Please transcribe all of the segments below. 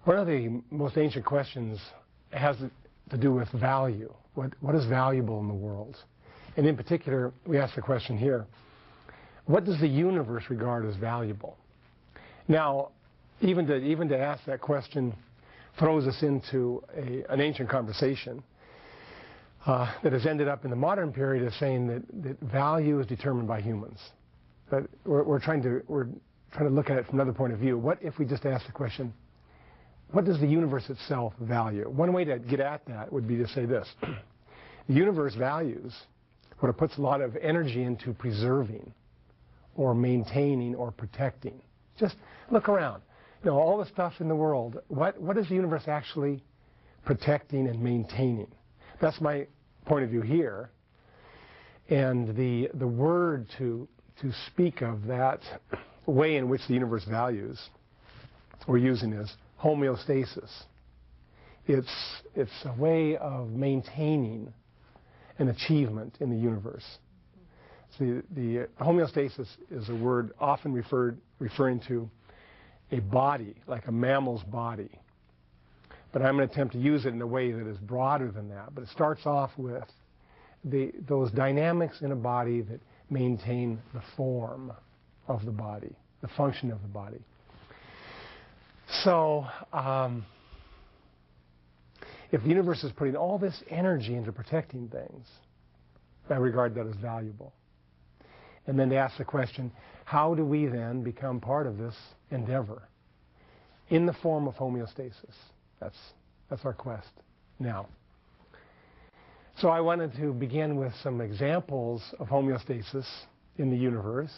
One of the most ancient questions has to do with value. What is valuable in the world? And in particular, we ask the question here, what does the universe regard as valuable? Now, even to ask that question throws us into an ancient conversation that has ended up in the modern period of saying that value is determined by humans. But we're trying to look at it from another point of view. What if we just ask the question, what does the universe itself value? One way to get at that would be to say this. The universe values what it puts a lot of energy into preserving or maintaining or protecting. Just look around. All the stuff in the world, what is the universe actually protecting and maintaining? That's my point of view here. And the word to speak of that way in which the universe values we're using is homeostasis. It's a way of maintaining an achievement in the universe. So the homeostasis is a word often referring to a body, like a mammal's body. But I'm going to attempt to use it in a way that is broader than that. But it starts off with those dynamics in a body that maintain the form of the body, the function of the body. So if the universe is putting all this energy into protecting things, I regard that as valuable. And then to ask the question, how do we then become part of this endeavor in the form of homeostasis? That's our quest now. So I wanted to begin with some examples of homeostasis in the universe,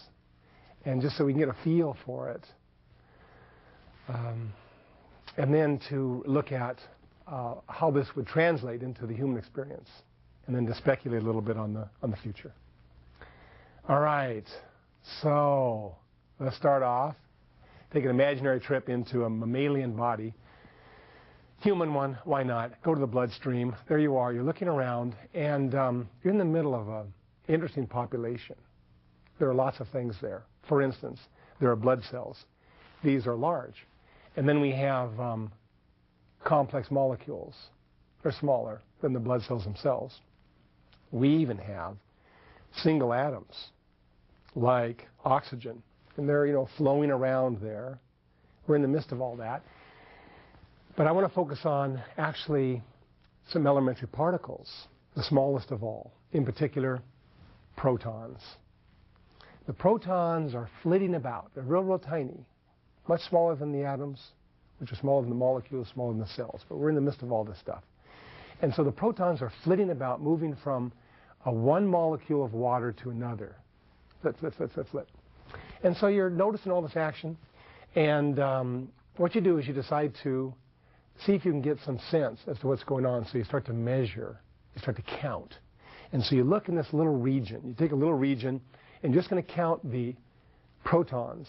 and just so we can get a feel for it. And then to look at how this would translate into the human experience, and then to speculate a little bit on the future. All right, so let's start off. Take an imaginary trip into a mammalian body. Human one, why not? Go to the bloodstream. There you are. You're looking around, and you're in the middle of an interesting population. There are lots of things there. For instance, there are blood cells. These are large. And then we have complex molecules. They're smaller than the blood cells themselves. We even have single atoms, like oxygen. And they're, flowing around there. We're in the midst of all that. But I want to focus on actually some elementary particles, the smallest of all, in particular, protons. The protons are flitting about. They're real, real tiny, much smaller than the atoms, which are smaller than the molecules, smaller than the cells. But we're in the midst of all this stuff. And so the protons are flitting about, moving from one molecule of water to another. Flit, flit, flit, flit, flit. And so you're noticing all this action. And what you do is you decide to see if you can get some sense as to what's going on. So you start to measure. You start to count. And so you look in this little region. You take a little region, and you're just going to count the protons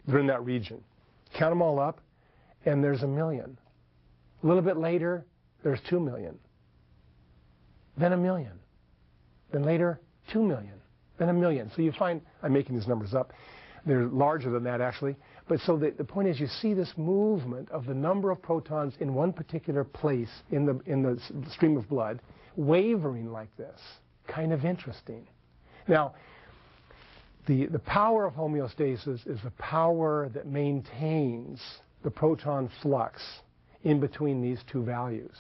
that are in that region. Count them all up, and there's 1 million. A little bit later, there's 2 million. Then 1 million. Then later, 2 million. Then 1 million. So you find, I'm making these numbers up. They're larger than that, actually. But so the point is, you see this movement of the number of protons in one particular place in the stream of blood, wavering like this. Kind of interesting. Now, the power of homeostasis is the power that maintains the proton flux in between these two values.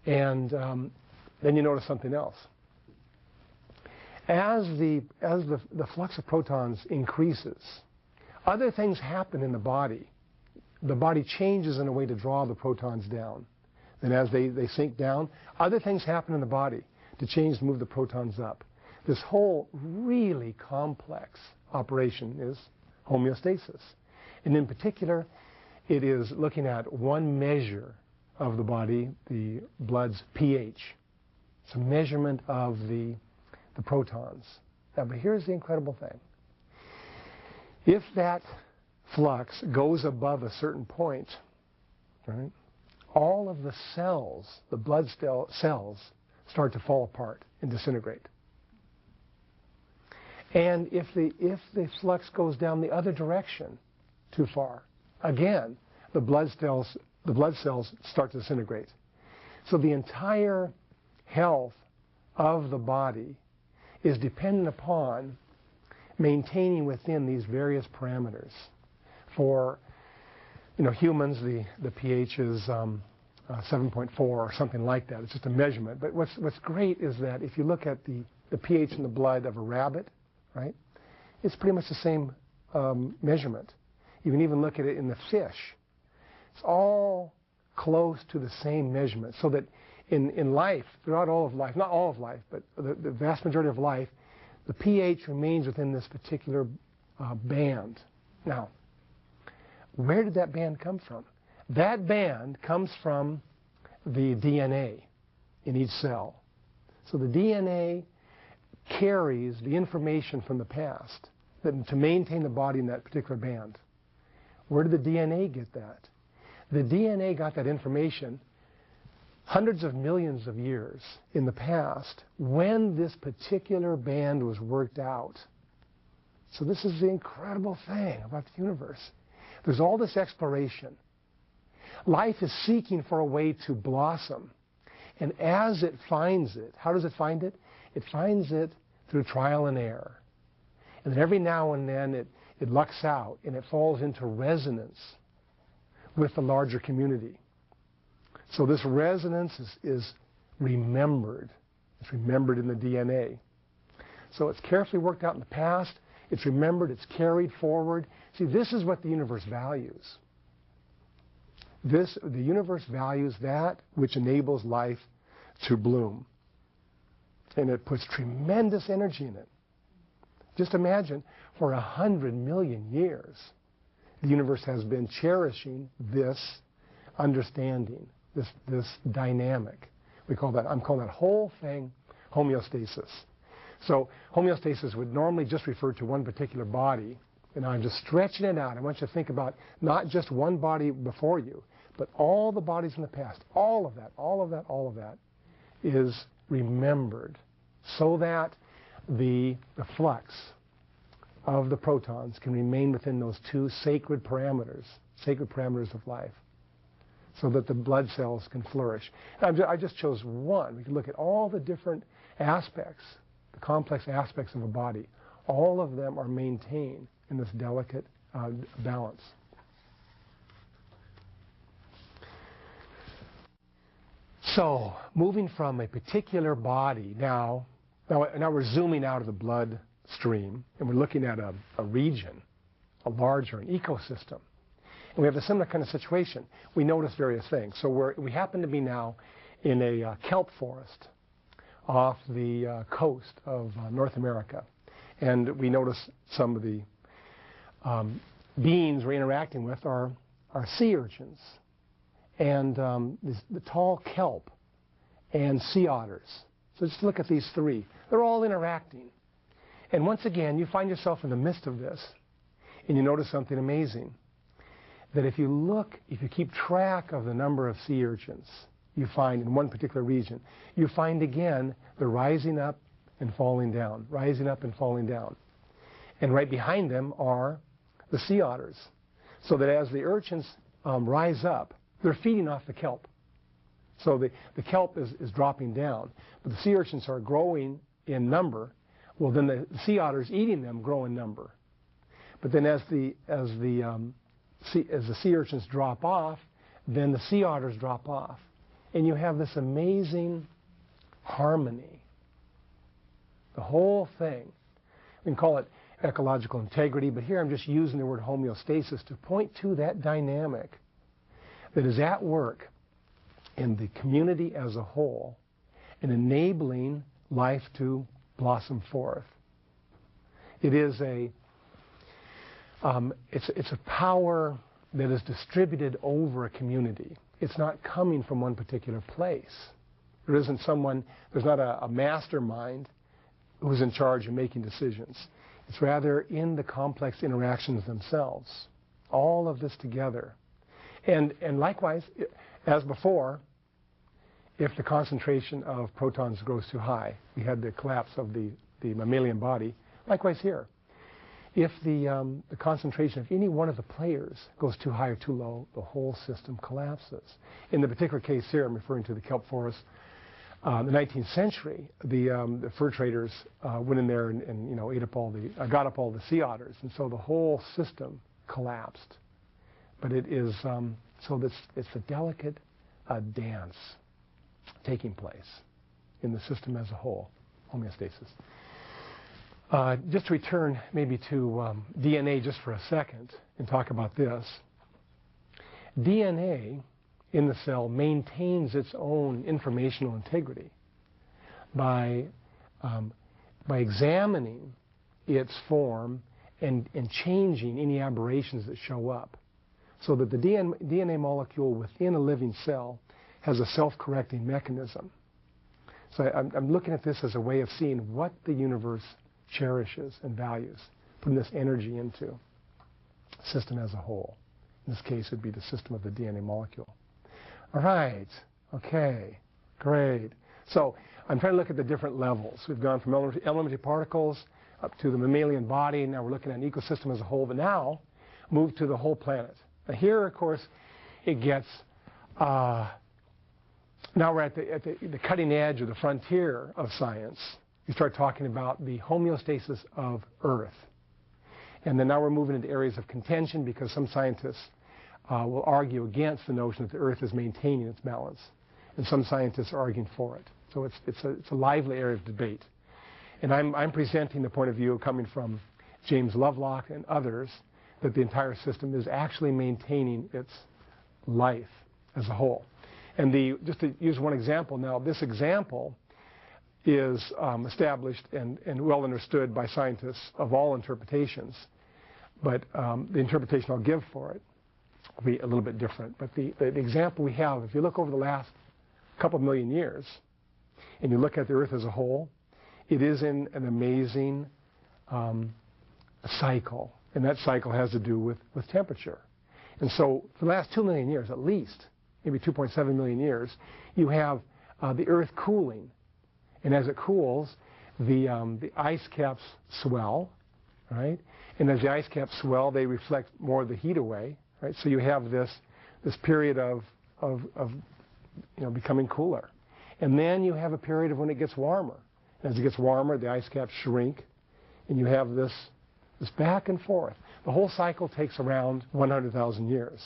And then you notice something else. As the flux of protons increases, other things happen in the body. The body changes in a way to draw the protons down. And as they sink down, other things happen in the body to change, to move the protons up. This whole really complex operation is homeostasis. And in particular, it is looking at one measure of the body, the blood's pH. It's a measurement of the protons. Now, but here's the incredible thing. If that flux goes above a certain point, right, all of the cells, the blood cells, start to fall apart and disintegrate. And if the flux goes down the other direction too far, again, the blood cells start to disintegrate. So the entire health of the body is dependent upon maintaining within these various parameters. For humans, the pH is 7.4 or something like that. It's just a measurement. But what's great is that if you look at the pH in the blood of a rabbit, right, it's pretty much the same measurement. You can even look at it in the fish. It's all close to the same measurement. So that in life, throughout all of life, not all of life, but the vast majority of life, the pH remains within this particular band. Now, where did that band come from? That band comes from the DNA in each cell. So the DNA carries the information from the past to maintain the body in that particular band. Where did the DNA get that? The DNA got that information hundreds of millions of years in the past when this particular band was worked out. So this is the incredible thing about the universe. There's all this exploration. Life is seeking for a way to blossom. And as it finds it, how does it find it? It finds it through trial and error. And then every now and then it lucks out and it falls into resonance with the larger community. So this resonance is remembered. It's remembered in the DNA. So it's carefully worked out in the past. It's remembered. It's carried forward. See, this is what the universe values. The universe values that which enables life to bloom. And it puts tremendous energy in it. Just imagine, for 100 million years, the universe has been cherishing this understanding, this dynamic. I'm calling that whole thing homeostasis. So homeostasis would normally just refer to one particular body, and I'm just stretching it out. I want you to think about not just one body before you, but all the bodies in the past. All of that is remembered, so that the flux of the protons can remain within those two sacred parameters of life, so that the blood cells can flourish. I just chose one. We can look at all the different aspects, the complex aspects of a body. All of them are maintained in this delicate balance. So, moving from a particular body, now we're zooming out of the blood stream, and we're looking at a region, a larger, an ecosystem. And we have a similar kind of situation. We notice various things. So we happen to be now in a kelp forest off the coast of North America. And we notice some of the beings we're interacting with are sea urchins, and the tall kelp, and sea otters. So just look at these three. They're all interacting. And once again, you find yourself in the midst of this, and you notice something amazing. That if you keep track of the number of sea urchins you find in one particular region, you find again the rising up and falling down, rising up and falling down. And right behind them are the sea otters. So that as the urchins rise up, they're feeding off the kelp. So the kelp is dropping down, but the sea urchins are growing in number. Well, then the sea otters eating them grow in number. But then as the sea urchins drop off, then the sea otters drop off. And you have this amazing harmony. The whole thing. We can call it ecological integrity, but here I'm just using the word homeostasis to point to that dynamic that is at work in the community as a whole in enabling life to blossom forth. It is it's a power that is distributed over a community. It's not coming from one particular place. There's not a mastermind who's in charge of making decisions. It's rather in the complex interactions themselves. All of this together. And likewise, as before, if the concentration of protons grows too high, we had the collapse of the mammalian body. Likewise here. If the concentration of any one of the players goes too high or too low, the whole system collapses. In the particular case here, I'm referring to the kelp forest. In the 19th century, the fur traders went in there and ate up got up all the sea otters, and so the whole system collapsed. But it is it's a delicate dance taking place in the system as a whole, homeostasis. Just to return maybe to DNA just for a second and talk about this. DNA in the cell maintains its own informational integrity by examining its form and changing any aberrations that show up. So that the DNA molecule within a living cell has a self-correcting mechanism. So I'm looking at this as a way of seeing what the universe cherishes and values, putting this energy into the system as a whole. In this case, it would be the system of the DNA molecule. All right. Okay. Great. So I'm trying to look at the different levels. We've gone from elementary particles up to the mammalian body. Now we're looking at an ecosystem as a whole. But now move to the whole planet. Now here, of course, it gets... now we're at the cutting edge or the frontier of science. You start talking about the homeostasis of Earth. And then now we're moving into areas of contention because some scientists will argue against the notion that the Earth is maintaining its balance. And some scientists are arguing for it. So it's a lively area of debate. And I'm presenting the point of view coming from James Lovelock and others that the entire system is actually maintaining its life as a whole. And just to use one example now, this example is established and well understood by scientists of all interpretations. But the interpretation I'll give for it will be a little bit different. But the example we have, if you look over the last couple of million years, and you look at the Earth as a whole, it is in an amazing cycle. And that cycle has to do with temperature. And so for the last 2 million years at least, maybe 2.7 million years, you have the Earth cooling. And as it cools, the ice caps swell, right? And as the ice caps swell, they reflect more of the heat away, right? So you have this period of becoming cooler. And then you have a period of when it gets warmer. As it gets warmer, the ice caps shrink, and you have this back and forth. The whole cycle takes around 100,000 years.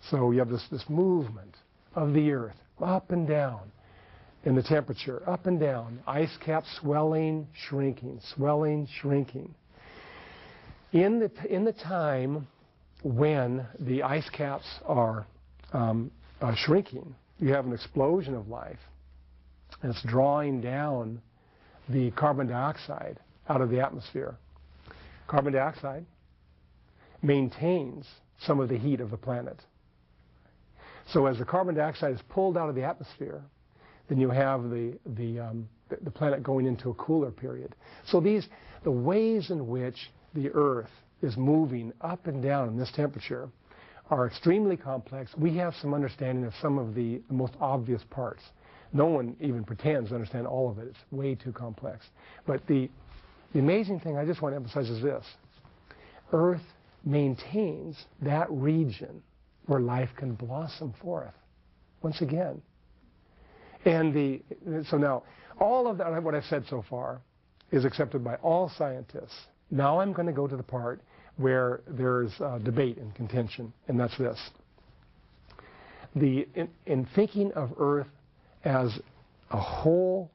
So you have this movement of the Earth up and down in the temperature, up and down, ice caps swelling, shrinking, swelling, shrinking. In the time when the ice caps are shrinking, you have an explosion of life, and it's drawing down the carbon dioxide out of the atmosphere. Carbon dioxide maintains some of the heat of the planet. So as the carbon dioxide is pulled out of the atmosphere, then you have the planet going into a cooler period. So the ways in which the Earth is moving up and down in this temperature are extremely complex. We have some understanding of some of the most obvious parts. No one even pretends to understand all of it. It's way too complex. But the amazing thing I just want to emphasize is this. Earth maintains that region where life can blossom forth once again. And so now, all of that, what I've said so far, is accepted by all scientists. Now I'm going to go to the part where there's debate and contention, and that's this. In thinking of Earth as a whole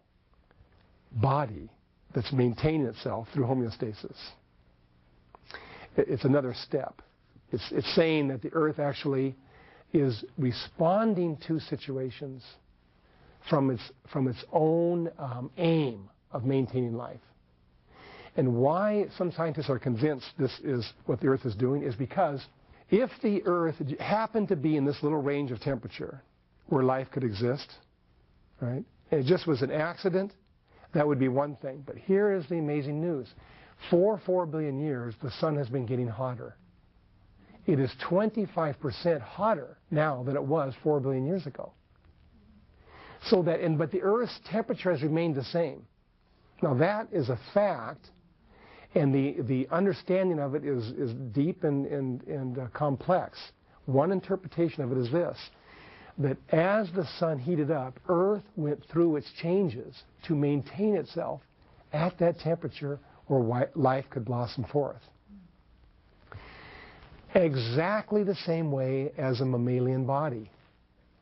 body that's maintaining itself through homeostasis, it's another step. It's saying that the Earth actually is responding to situations from its own aim of maintaining life. And why some scientists are convinced this is what the Earth is doing is because if the Earth happened to be in this little range of temperature where life could exist, right, and it just was an accident, that would be one thing. But here is the amazing news. For 4 billion years, the sun has been getting hotter. It is 25% hotter now than it was 4 billion years ago. So but the Earth's temperature has remained the same. Now that is a fact, And the understanding of it is deep and complex. One interpretation of it is this, that as the sun heated up, Earth went through its changes to maintain itself at that temperature where life could blossom forth. Exactly the same way as a mammalian body.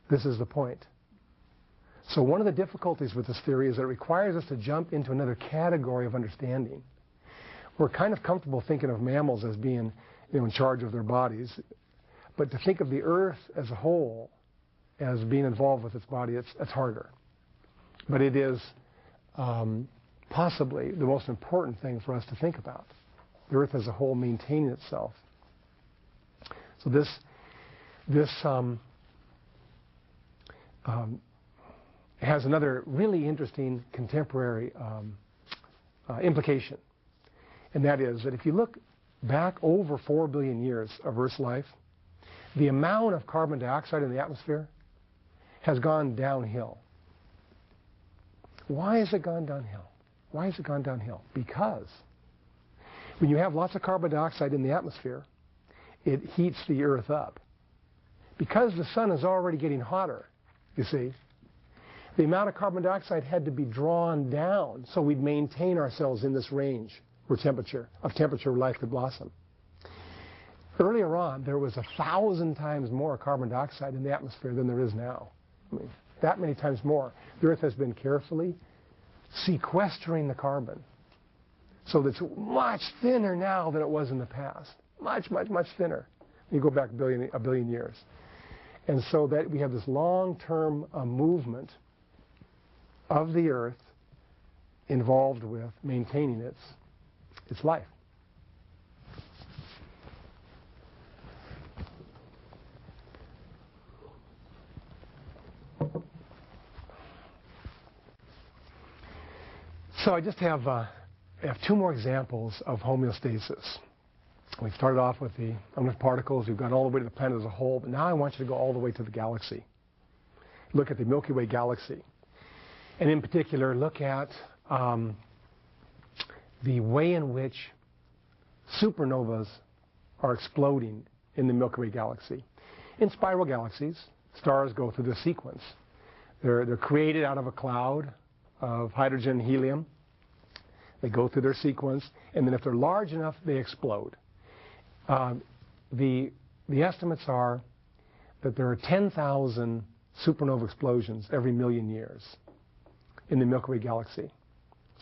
This is the point. So one of the difficulties with this theory is that it requires us to jump into another category of understanding. We're kind of comfortable thinking of mammals as being, in charge of their bodies, but to think of the Earth as a whole as being involved with its body, it's harder. But it is possibly the most important thing for us to think about. The Earth as a whole maintaining itself. So this has another really interesting contemporary implication. And that is that if you look back over 4 billion years of Earth's life, the amount of carbon dioxide in the atmosphere has gone downhill. Why has it gone downhill? Why has it gone downhill? Because when you have lots of carbon dioxide in the atmosphere, it heats the Earth up. Because the sun is already getting hotter, you see, the amount of carbon dioxide had to be drawn down so we'd maintain ourselves in this range where temperature where life could blossom. Earlier on, there was 1,000 times more carbon dioxide in the atmosphere than there is now. I mean, that many times more. The Earth has been carefully sequestering the carbon. So that it's much thinner now than it was in the past. Much, much, much thinner. You go back a billion years. And so that we have this long-term movement of the Earth involved with maintaining its life. So I just have 2 more examples of homeostasis. We started off with the unlimited particles. We've gone all the way to the planet as a whole. But now I want you to go all the way to the galaxy. Look at the Milky Way galaxy. And in particular, look at the way in which supernovas are exploding in the Milky Way galaxy. In spiral galaxies, stars go through this sequence. They're created out of a cloud of hydrogen and helium. They go through their sequence, and then if they're large enough, they explode. The estimates are that there are 10,000 supernova explosions every million years in the Milky Way galaxy.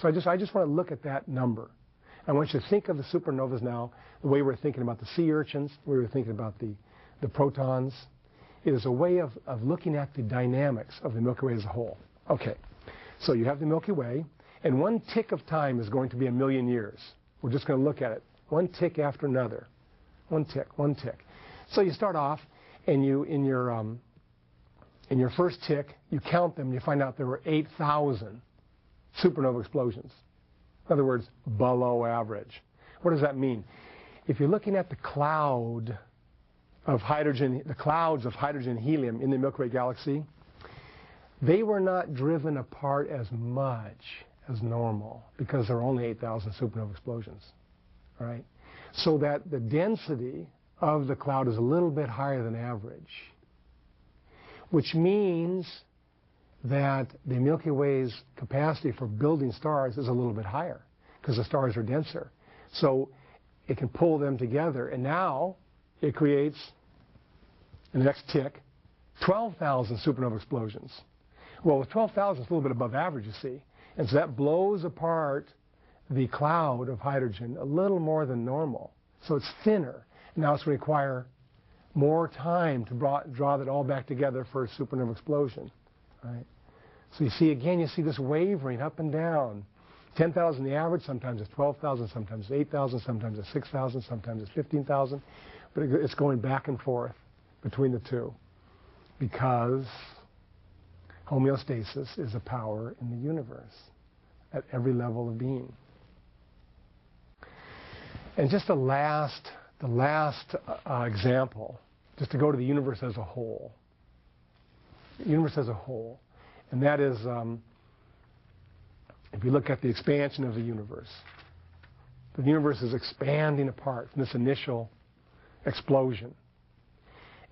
So I just want to look at that number. I want you to think of the supernovas now the way we're thinking about the sea urchins, the way we're thinking about the protons. It is a way of looking at the dynamics of the Milky Way as a whole. Okay, so you have the Milky Way, and one tick of time is going to be 1,000,000 years. We're just going to look at it, one tick after another. One tick, one tick. So you start off, and you in your first tick, you count them, and you find out there were 8,000 supernova explosions. In other words, below average. What does that mean? If you're looking at the cloud of hydrogen, the clouds of hydrogen and helium in the Milky Way galaxy, they were not driven apart as much as normal because there are only 8,000 supernova explosions. All right? So that the density of the cloud is a little bit higher than average, which means that the Milky Way's capacity for building stars is a little bit higher because the stars are denser. So it can pull them together, and now it creates, in the next tick, 12,000 supernova explosions. Well, with 12,000, it's a little bit above average, you see. And so that blows apart the cloud of hydrogen a little more than normal. So it's thinner. Now it's going to require more time to draw that all back together for a supernova explosion. Right? So you see this wavering up and down. 10,000 the average, sometimes it's 12,000, sometimes it's 8,000, sometimes it's 6,000, sometimes it's 15,000. But it's going back and forth between the two because homeostasis is a power in the universe at every level of being. And just the last example, just to go to the universe as a whole. The universe as a whole. And that is, if you look at the expansion of the universe, The universe is expanding apart from this initial explosion.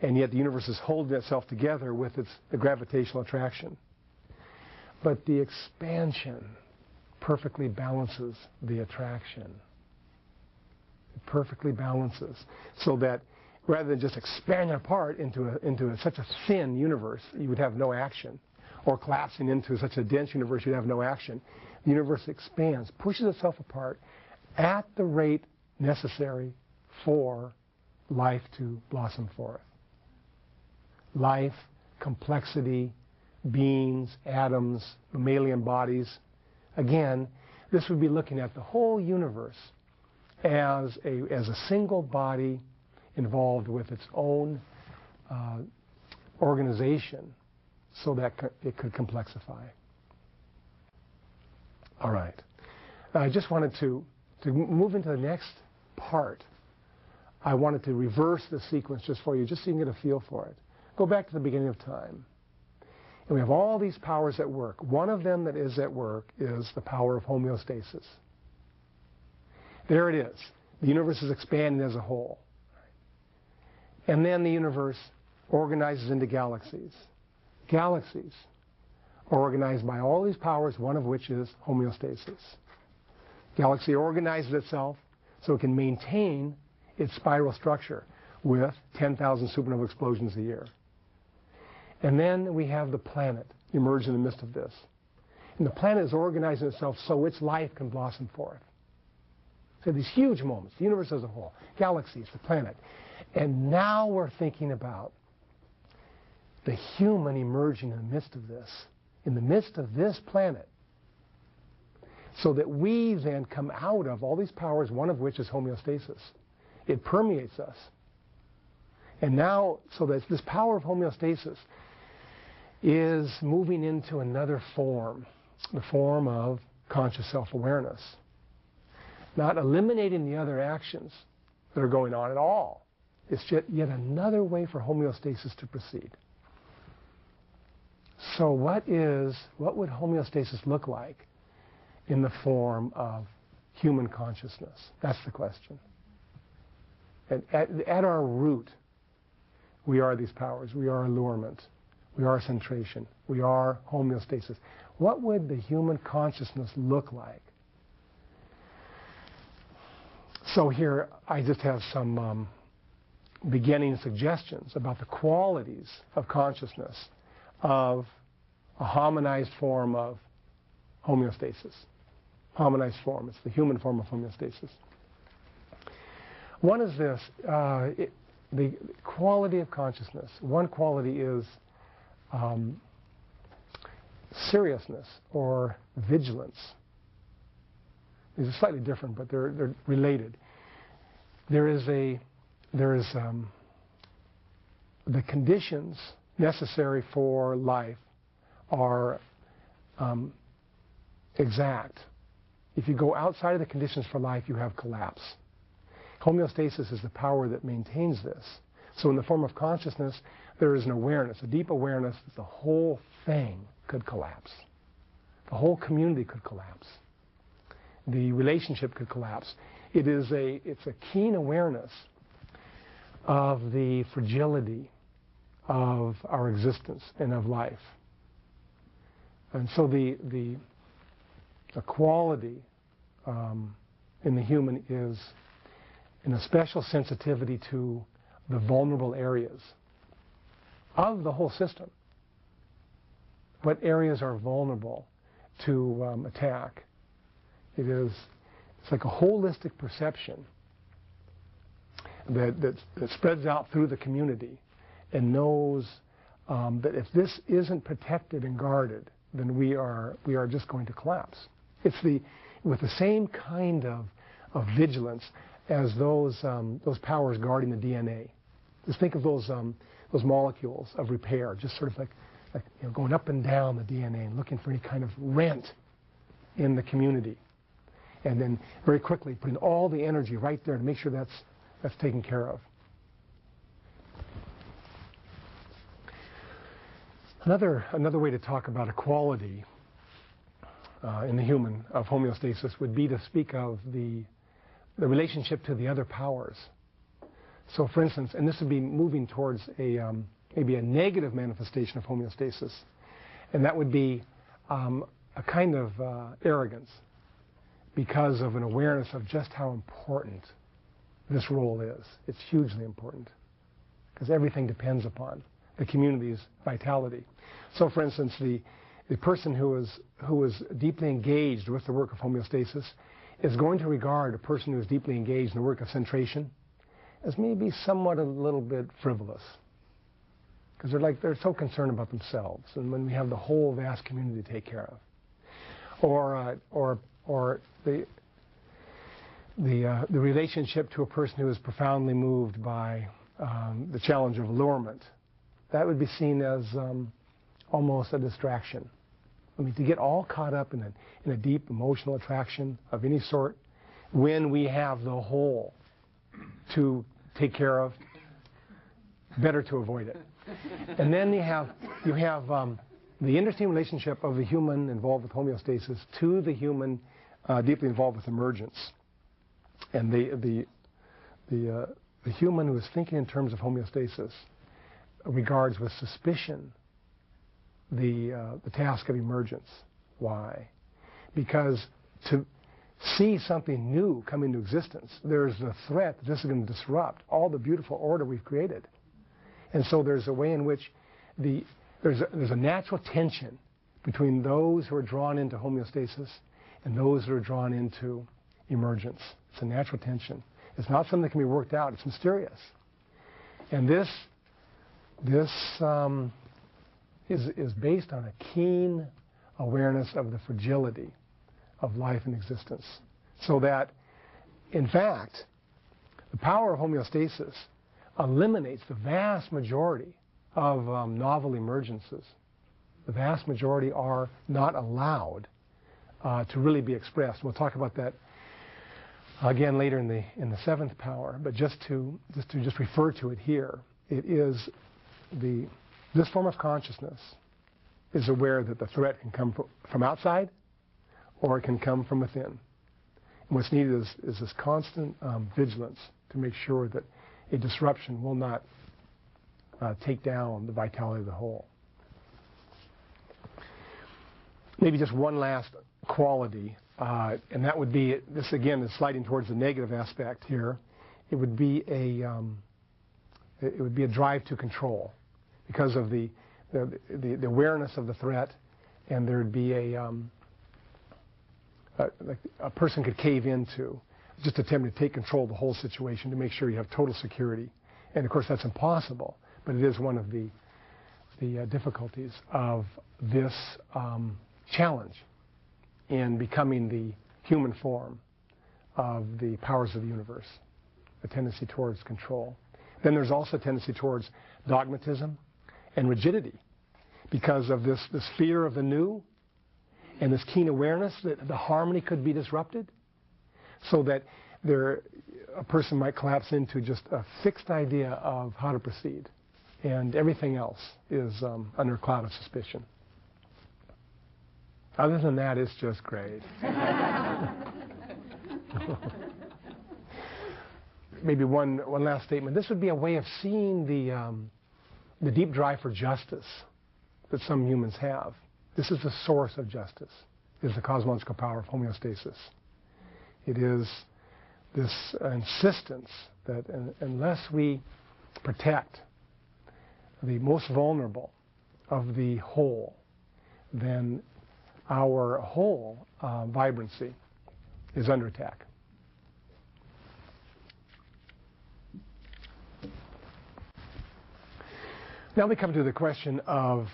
And yet the universe is holding itself together with the gravitational attraction. But the expansion perfectly balances the attraction. It perfectly balances. So that rather than just expanding apart into such a thin universe, you would have no action. Or collapsing into such a dense universe, you'd have no action. The universe expands, pushes itself apart at the rate necessary for life to blossom forth. Life, complexity, beings, atoms, mammalian bodies. Again, this would be looking at the whole universe as a single body involved with its own organization so that it could complexify. All right. Now, I just wanted to move into the next part. I wanted to reverse the sequence just for you, just so you can get a feel for it. Go back to the beginning of time. And we have all these powers at work. One of them that is at work is the power of homeostasis. There it is. The universe is expanding as a whole. And then the universe organizes into galaxies. Galaxies are organized by all these powers, one of which is homeostasis. Galaxy organizes itself so it can maintain its spiral structure with 10,000 supernova explosions a year. And then we have the planet emerge in the midst of this. And the planet is organizing itself so its life can blossom forth. So these huge moments, the universe as a whole, galaxies, the planet. And now we're thinking about the human emerging in the midst of this planet, so that we then come out of all these powers, one of which is homeostasis. It permeates us. And now, so that this power of homeostasis is moving into another form, the form of conscious self-awareness. Not eliminating the other actions that are going on at all. It's yet another way for homeostasis to proceed. So what would homeostasis look like in the form of human consciousness? That's the question. And at our root, we are these powers. We are allurement. We are centration. We are homeostasis. What would the human consciousness look like? So here, I just have some beginning suggestions about the qualities of consciousness of a harmonized form of homeostasis. Harmonized form. It's the human form of homeostasis. One is this. The quality of consciousness. One quality is seriousness or vigilance. These are slightly different, but they're related. The conditions necessary for life are exact. If you go outside of the conditions for life, you have collapse. Homeostasis is the power that maintains this. So in the form of consciousness, there is an awareness, a deep awareness that the whole thing could collapse. The whole community could collapse. The relationship could collapse. It's a keen awareness of the fragility of our existence and of life. And so the quality in the human is in a special sensitivity to the vulnerable areas of the whole system. What areas are vulnerable to attack? It's like a holistic perception that spreads out through the community and knows that if this isn't protected and guarded, then we are just going to collapse. It's with the same kind of vigilance as those powers guarding the DNA. Just think of those molecules of repair, just sort of like going up and down the DNA and looking for any kind of rent in the community, and then very quickly putting all the energy right there to make sure that's taken care of. Another way to talk about a quality in the human of homeostasis would be to speak of the the relationship to the other powers. So for instance, and this would be moving towards maybe a negative manifestation of homeostasis, and that would be a kind of arrogance because of an awareness of just how important this role is. It's hugely important because everything depends upon the community's vitality. So for instance, the person who is deeply engaged with the work of homeostasis is going to regard a person who is deeply engaged in the work of centration as maybe somewhat a little bit frivolous. Because they're so concerned about themselves, and when we have the whole vast community to take care of. Or the relationship to a person who is profoundly moved by the challenge of allurement. That would be seen as almost a distraction. I mean, to get all caught up in a deep emotional attraction of any sort when we have the whole to take care of, better to avoid it. And then you have the interesting relationship of the human involved with homeostasis to the human deeply involved with emergence. And the human who is thinking in terms of homeostasis regards with suspicion the task of emergence. Why? Because to see something new come into existence, there's the threat that this is going to disrupt all the beautiful order we've created. And so there's a way in which there's a natural tension between those who are drawn into homeostasis and those who are drawn into emergence. It's a natural tension. It's not something that can be worked out. It's mysterious. And this is based on a keen awareness of the fragility of life and existence. So that, in fact, the power of homeostasis eliminates the vast majority of novel emergences. The vast majority are not allowed to really be expressed. We'll talk about that again later in the seventh power. But just to refer to it here, it is this form of consciousness is aware that the threat can come from outside, or it can come from within. And what's needed is this constant vigilance to make sure that a disruption will not take down the vitality of the whole. Maybe just one last quality, and that would be, this again is sliding towards the negative aspect here. It would be a drive to control, because of the awareness of the threat, and there'd be like a person could cave into just attempting to take control of the whole situation to make sure you have total security. And of course that's impossible, but it is one of the difficulties of this challenge in becoming the human form of the powers of the universe, a tendency towards control. Then there's also a tendency towards dogmatism and rigidity because of this fear of the new and this keen awareness that the harmony could be disrupted, so that a person might collapse into just a fixed idea of how to proceed, and everything else is under a cloud of suspicion. Other than that, it's just great. Maybe one last statement. This would be a way of seeing the deep drive for justice that some humans have. This is the source of justice, is the cosmological power of homeostasis. It is this insistence that unless we protect the most vulnerable of the whole, then our whole vibrancy is under attack. Now we come to the question of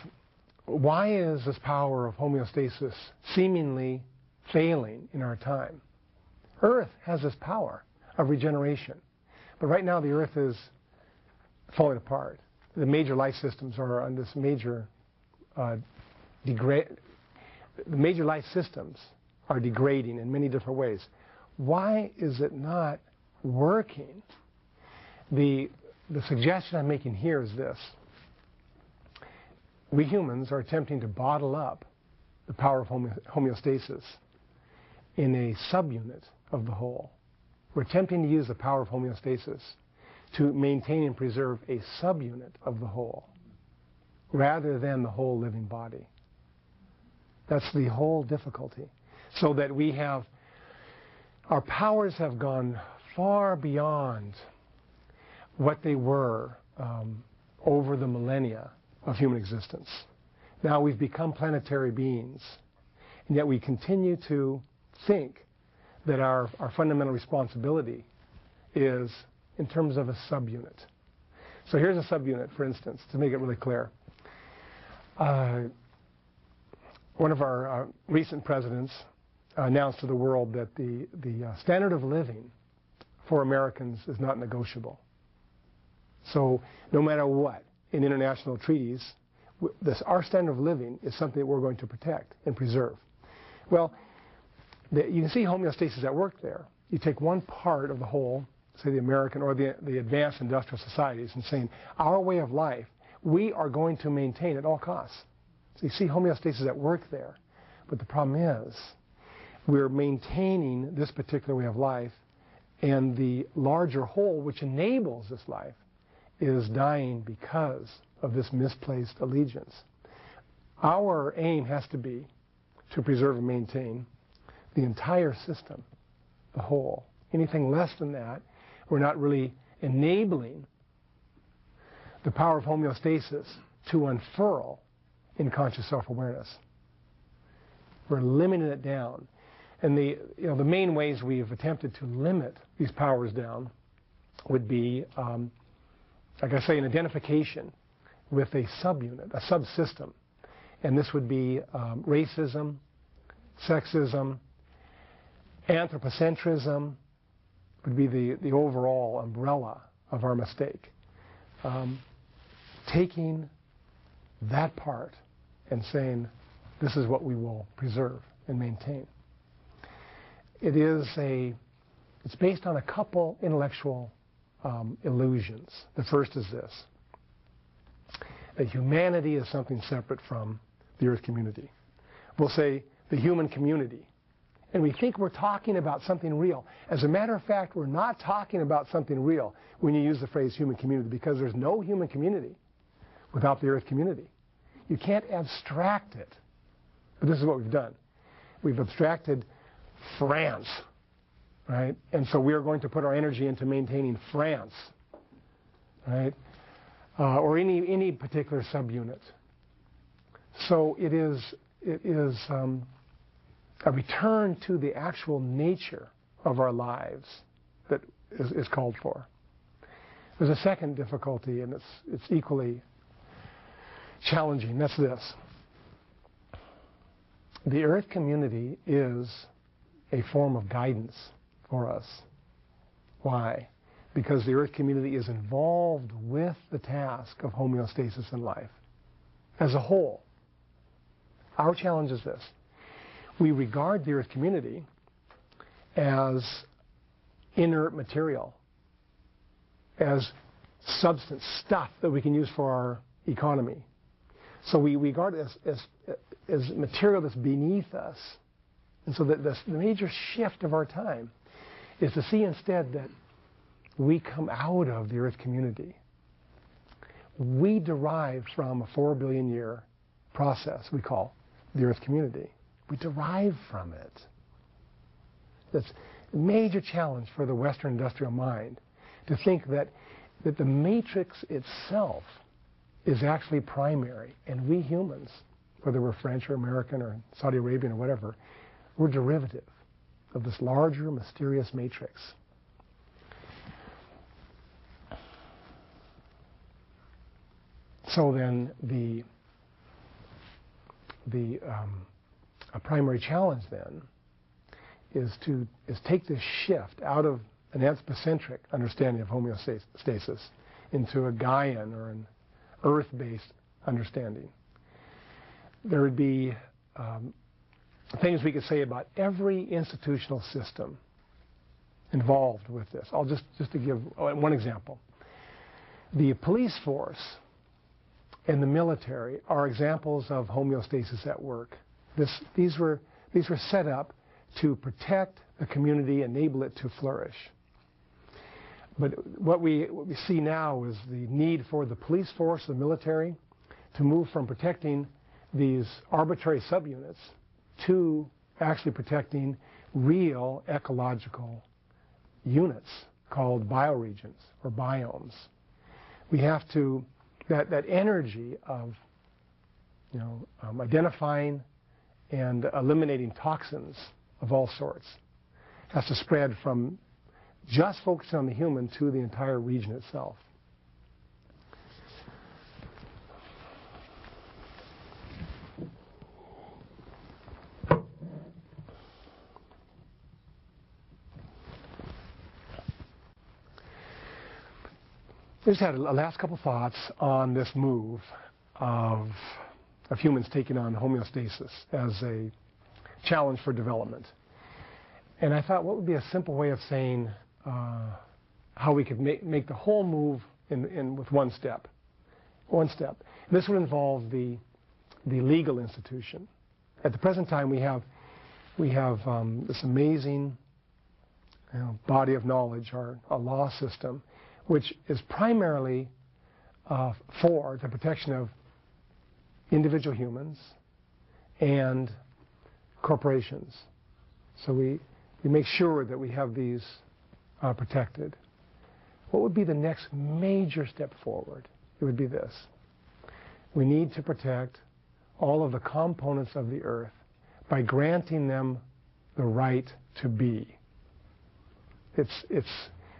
why is this power of homeostasis seemingly failing in our time? Earth has this power of regeneration, but right now the Earth is falling apart. The major life systems are on this major the major life systems are degrading in many different ways. Why is it not working? The suggestion I'm making here is this. We humans are attempting to bottle up the power of homeostasis in a subunit of the whole, We're attempting to use the power of homeostasis to maintain and preserve a subunit of the whole, rather than the whole living body. That's the whole difficulty. So that we have, our powers have gone far beyond what they were over the millennia of human existence. Now we've become planetary beings, and yet we continue to think that our fundamental responsibility is in terms of a subunit. So here's a subunit, for instance, to make it really clear. One of our recent presidents announced to the world that the standard of living for Americans is not negotiable. So no matter what, in international treaties, our standard of living is something that we're going to protect and preserve. Well, you can see homeostasis at work there. You take one part of the whole, say the American or the advanced industrial societies, and saying our way of life, we are going to maintain at all costs. So you see homeostasis at work there. But the problem is we're maintaining this particular way of life, and the larger whole, which enables this life, is dying because of this misplaced allegiance. Our aim has to be to preserve and maintain the entire system, the whole. Anything less than that, we're not really enabling the power of homeostasis to unfurl in conscious self-awareness. We're limiting it down. And the main ways we've attempted to limit these powers down would be, like I say, an identification with a subunit, a subsystem. And this would be racism, sexism, anthropocentrism would be the overall umbrella of our mistake. Taking that part and saying, this is what we will preserve and maintain. It's based on a couple intellectual illusions. The first is this: that humanity is something separate from the Earth community. We'll say the human community, and we think we're talking about something real. As a matter of fact, we're not talking about something real when you use the phrase human community, because there's no human community without the Earth community. You can't abstract it. But this is what we've done. We've abstracted France, right? And so we are going to put our energy into maintaining France, right? Or any particular subunit. So it is a return to the actual nature of our lives that is called for. There's a second difficulty, and it's equally challenging. That's this: the Earth community is a form of guidance for us. Why? Because the Earth community is involved with the task of homeostasis in life as a whole. Our challenge is this: we regard the Earth community as inert material, as substance, stuff that we can use for our economy. So we regard it as material that's beneath us. And so the major shift of our time is to see instead that we come out of the Earth community. We derive from a 4 billion year process we call the Earth community. We derive from it. That's a major challenge for the Western industrial mind, to think that the matrix itself is actually primary, and we humans, whether we're French or American or Saudi Arabian or whatever, we're derivative of this larger, mysterious matrix. So then a primary challenge then is take this shift out of an anthropocentric understanding of homeostasis into a Gaian or an Earth-based understanding. There would be things we could say about every institutional system involved with this. I'll just to give one example. The police force and the military are examples of homeostasis at work. These were set up to protect the community, enable it to flourish. But what we see now is the need for the police force, the military, to move from protecting these arbitrary subunits to actually protecting real ecological units called bioregions or biomes. We have to, that energy of identifying and eliminating toxins of all sorts has to spread from just focusing on the human to the entire region itself. I just had a last couple thoughts on this move of humans taking on homeostasis as a challenge for development. And I thought, what would be a simple way of saying how we could make the whole move with one step? One step. This would involve the legal institution. At the present time, we have this amazing body of knowledge, a law system, which is primarily for the protection of individual humans and corporations. So we make sure that we have these protected. What would be the next major step forward? It would be this. We need to protect all of the components of the earth by granting them the right to be. It's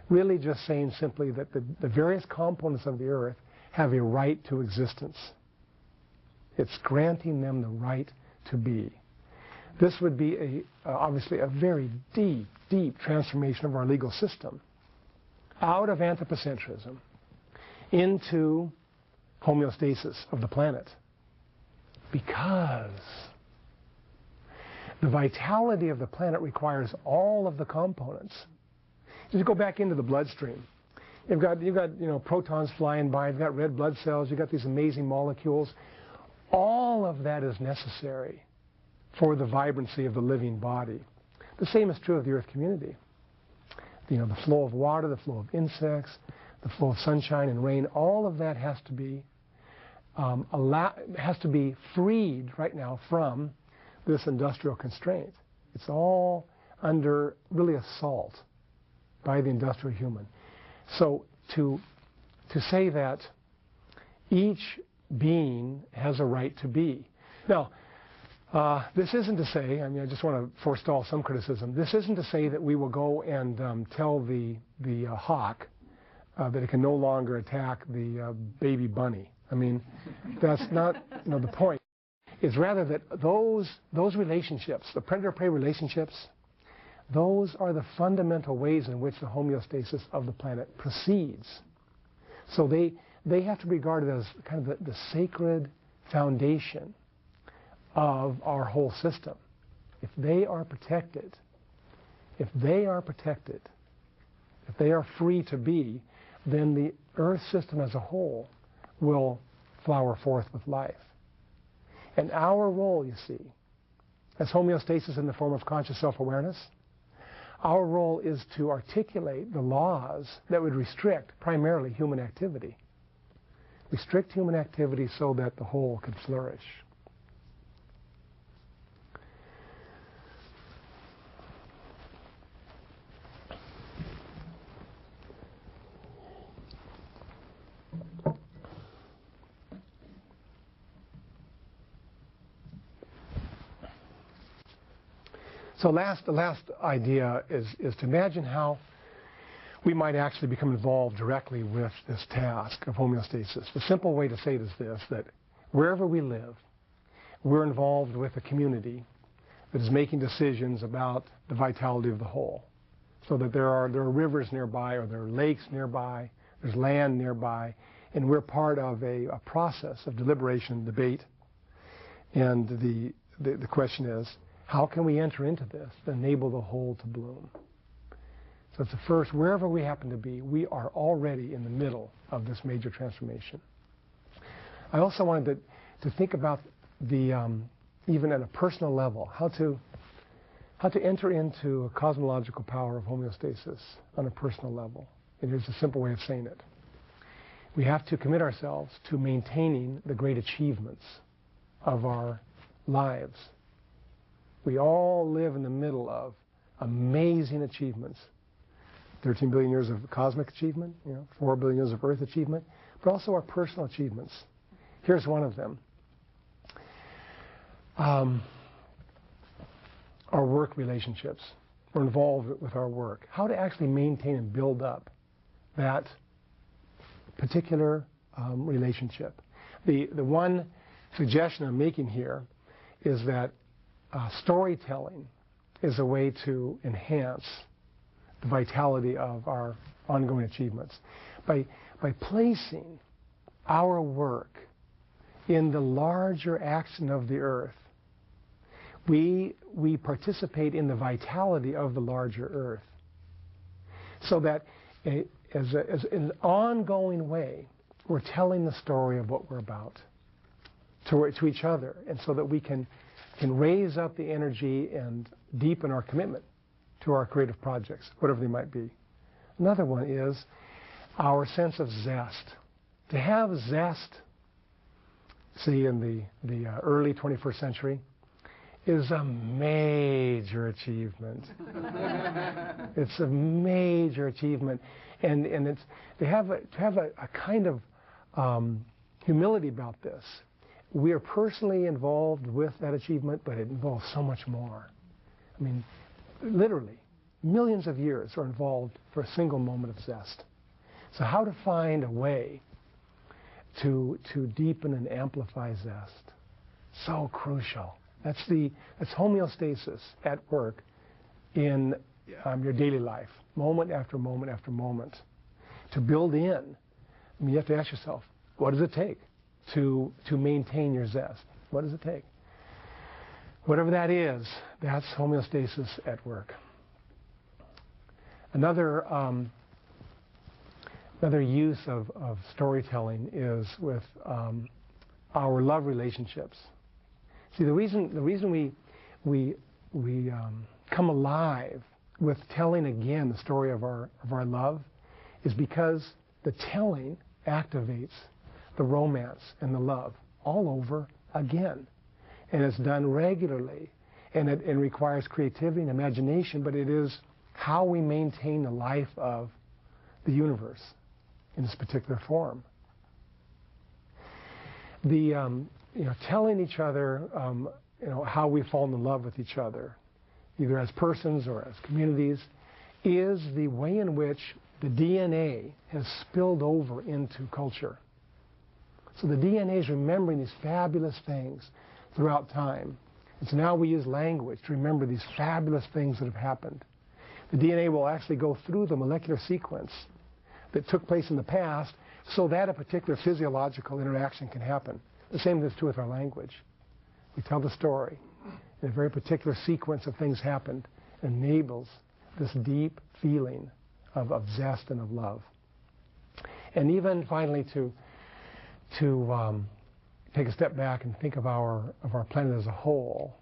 really just saying simply that the various components of the earth have a right to existence. It's granting them the right to be. This would be obviously a very deep, deep transformation of our legal system out of anthropocentrism into homeostasis of the planet. Because the vitality of the planet requires all of the components. Just go back into the bloodstream. You've got protons flying by. You've got red blood cells. You've got these amazing molecules. All of that is necessary for the vibrancy of the living body. The same is true of the Earth community. The flow of water, the flow of insects, the flow of sunshine and rain. All of that has to be freed right now from this industrial constraint. It's all under really assault by the industrial human. So to say that each being has a right to be. Now, this isn't to say, I just want to forestall some criticism, this isn't to say that we will go and tell the hawk that it can no longer attack the baby bunny. That's not the point. It's rather that those relationships, the predator-prey relationships, those are the fundamental ways in which the homeostasis of the planet proceeds. So they have to be regarded as kind of the sacred foundation of our whole system. If they are protected, if they are free to be, then the Earth system as a whole will flower forth with life. And our role, you see, as homeostasis in the form of conscious self-awareness, our role is to articulate the laws that would restrict primarily human activity. Restrict human activity so that the whole could flourish. So the last idea is to imagine how we might actually become involved directly with this task of homeostasis. The simple way to say it is this, that wherever we live, we're involved with a community that is making decisions about the vitality of the whole. So that there are rivers nearby, or there are lakes nearby, there's land nearby, and we're part of a process of deliberation, debate. And the question is, how can we enter into this to enable the whole to bloom? So it's the first, wherever we happen to be, we are already in the middle of this major transformation. I also wanted to think about even at a personal level, how to enter into a cosmological power of homeostasis on a personal level. And here's a simple way of saying it. We have to commit ourselves to maintaining the great achievements of our lives. We all live in the middle of amazing achievements. 13 billion years of cosmic achievement, 4 billion years of Earth achievement, but also our personal achievements. Here's one of them. Our work relationships. We're involved with our work. How to actually maintain and build up that particular relationship. The one suggestion I'm making here is that storytelling is a way to enhance the vitality of our ongoing achievements. By placing our work in the larger action of the Earth, we participate in the vitality of the larger Earth. So that as an ongoing way, we're telling the story of what we're about to each other, and so that we can raise up the energy and deepen our commitment to our creative projects, whatever they might be. Another one is our sense of zest. To have zest, see, in the early 21st century, is a major achievement. It's a major achievement, and it's to have a kind of humility about this. We are personally involved with that achievement, but it involves so much more. I mean, literally, millions of years are involved for a single moment of zest. So how to find a way to deepen and amplify zest? So crucial. That's homeostasis at work in your daily life, moment after moment after moment. To build in, I mean, you have to ask yourself, what does it take to maintain your zest? What does it take? Whatever that is, that's homeostasis at work. Another use of storytelling is with our love relationships. See, the reason we come alive with telling again the story of our love is because the telling activates the romance and the love all over again. And it's done regularly, and it requires creativity and imagination, but it is how we maintain the life of the universe in this particular form. Telling each other how we've fallen in love with each other, either as persons or as communities, is the way in which the DNA has spilled over into culture. So the DNA is remembering these fabulous things throughout time. And so now we use language to remember these fabulous things that have happened. The DNA will actually go through the molecular sequence that took place in the past so that a particular physiological interaction can happen. The same is true with our language. We tell the story, and a very particular sequence of things happened enables this deep feeling of zest and of love. And even finally to take a step back and think of our planet as a whole,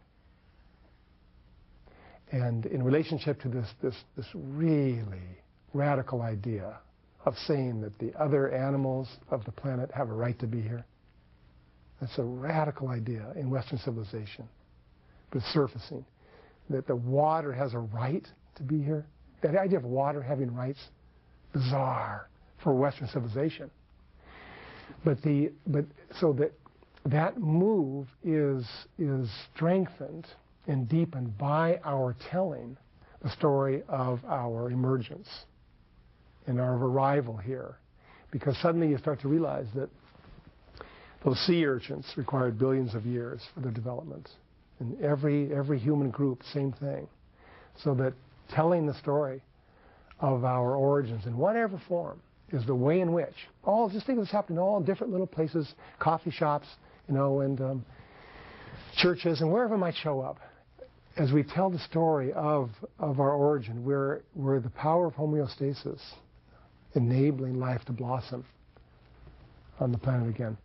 and in relationship to this really radical idea of saying that the other animals of the planet have a right to be here. That's a radical idea in Western civilization, but it's surfacing. That the water has a right to be here. That idea of water having rights, bizarre for Western civilization. So that move is strengthened and deepened by our telling the story of our emergence and our arrival here, because suddenly you start to realize that those sea urchins required billions of years for their development, and every human group, same thing. So that telling the story of our origins in whatever form is the way in which just think of this happening in all different little places, coffee shops, and churches, and wherever it might show up. As we tell the story of our origin, we're the power of homeostasis, enabling life to blossom on the planet again.